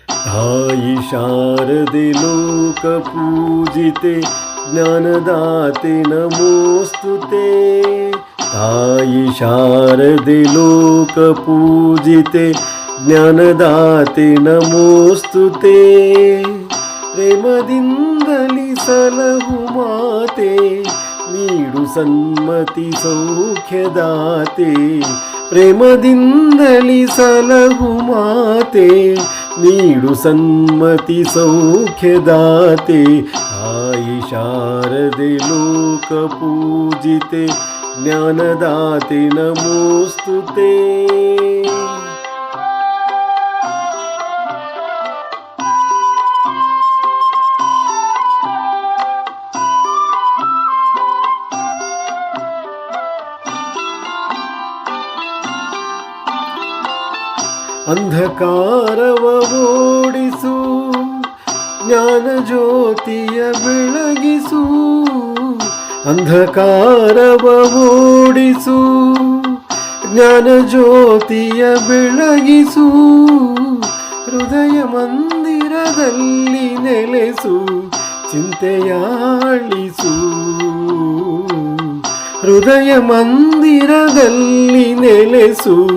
ತಾಯಿ ಶಾರದೆ ಲೋಕ ಪೂಜಿತೆ ಜ್ಞಾನದಾತೆ ನಮೋಸ್ತುತೆ. ತಾಯಿ ಶಾರದೆ ಲೋಕ ಪೂಜಿತೆ ಜ್ಞಾನದಾತೆ ನಮೋಸ್ತುತೆ. ಪ್ರೇಮದಿಂದಲಿ ಸಲಹು ಮಾತೆ ನೀಡು ಸನ್ಮತಿ ಸೌಖ್ಯದಾತೆ. ಪ್ರೇಮದಿಂದಲಿ ಸಲಹು ಮಾತೆ ನೀಡು ಸನ್ಮತಿ ಸೌಖ್ಯದಾತೆ. ತಾಯಿ ಶಾರದೆ ಲೋಕ ಪೂಜಿತೆ ಜ್ಞಾನದಾತೆ ನಮೋಸ್ತುತೆ. ಅಂಧಕಾರವ ಓಡಿಸು ಜ್ಞಾನ ಜ್ಯೋತಿಯ ಬೆಳಗಿಸು. ಅಂಧಕಾರವ ಓಡಿಸು ಜ್ಞಾನ ಜ್ಯೋತಿಯ ಬೆಳಗಿಸು. ಹೃದಯ ಮಂದಿರದಲ್ಲಿ ನೆಲೆಸು ಚಿಂತೆಯಾಳಿಸು. ಹೃದಯ ಮಂದಿರದಲ್ಲಿ ನೆಲೆಸು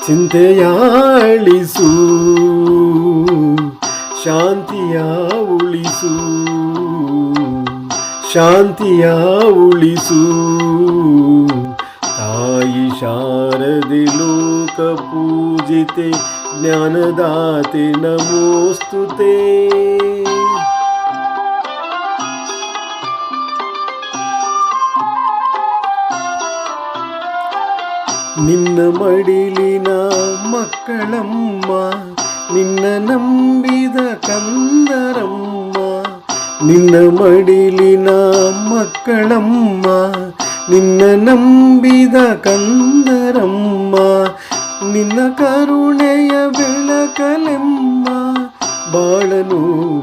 ಚಿಂತೆಯಾಳಿಸು. ಶಾಂತಿಯ ಉಳಿಸು ಶಾಂತಿಯ ಉಳಿಸು. ತಾಯಿ ಶಾರದೆ ಲೋಕ ಪೂಜಿತೆ ಜ್ಞಾನದಾತೆ ನಮೋಸ್ತುತೆ. ನಿನ್ನ ಮಡಿಲಿನ ಮಕ್ಕಳಮ್ಮ ನಿನ್ನ ನಂಬಿದ ಕಂದರಮ್ಮ. ನಿನ್ನ ಮಡಿಲಿನ ಮಕ್ಕಳಮ್ಮ ನಿನ್ನ ನಂಬಿದ ಕಂದರಮ್ಮ. ನಿನ್ನ ಕರುಣೆಯ ಬೆಳಕಲೆಮ್ಮ ಬಾಳನು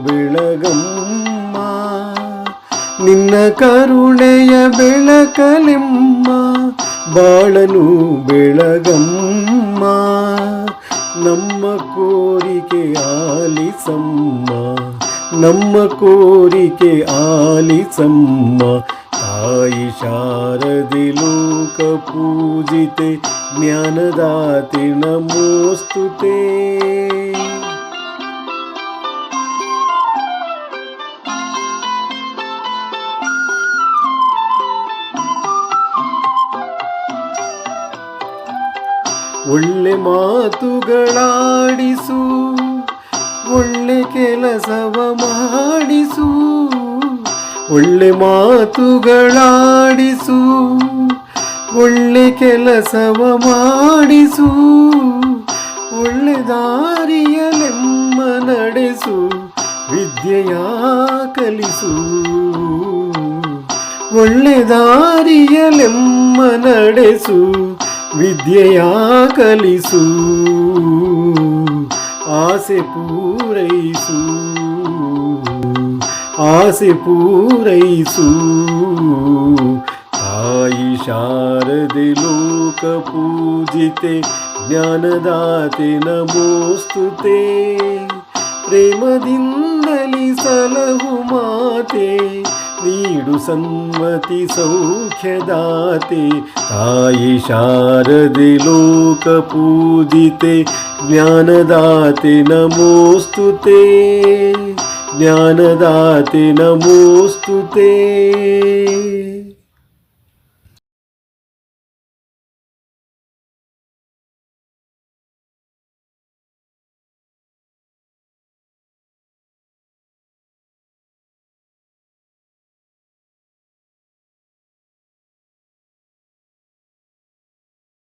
ಬೆಳಗಮ್ಮ. ನಿನ್ನ ಕರುಣೆಯ ಬೆಳಕಲೆಮ್ಮ ಬಾಳನು ಬೆಳಗಮ್ಮ. ನಮ್ಮ ಕೋರಿಕೆ ಆಲಿಸಮ್ಮ ನಮ್ಮ ಕೋರಿಕೆ ಆಲಿಸಮ್ಮ. ತಾಯಿ ಶಾರದೆ ಲೋಕ ಪೂಜಿತೆ ಜ್ಞಾನದಾತೆ ನಮೋಸ್ತುತೆ. ಒಳ್ಳೆ ಮಾತುಗಳಾಡಿಸು ಒಳ್ಳೆ ಕೆಲಸವ ಮಾಡಿಸು. ಒಳ್ಳೆ ಮಾತುಗಳಾಡಿಸು ಒಳ್ಳೆ ಕೆಲಸವ ಮಾಡಿಸು. ಒಳ್ಳೆ ದಾರಿಯಲೆಮ್ಮ ನಡೆಸು ವಿದ್ಯೆಯ ಕಲಿಸು. ಒಳ್ಳೆ ದಾರಿಯಲೆಮ್ಮ ನಡೆಸು ವಿದ್ಯೆಯ ಕಲಿಸು. ಆಸೆ ಪೂರೈಸು ಆಸೆ ಪೂರೈಸು. ತಾಯಿ ಶಾರದೆ ಲೋಕ ಪೂಜಿತೆ ಜ್ಞಾನದಾತೆ ನಮೋಸ್ತುತೆ. ಪ್ರೇಮದಿಂದಲಿ ಸಲಹು ಮಾತೆ ನೀಡು ಸನ್ಮತಿ ಸೌಖ್ಯದಾತೆ. ತಾಯಿ ಶಾರದೆ ಲೋಕ ಪೂಜಿತೆ ಜ್ಞಾನದಾತೆ ನಮೋಸ್ತುತೆ. ಜ್ಞಾನದಾತೆ ನಮೋಸ್ತುತೆ.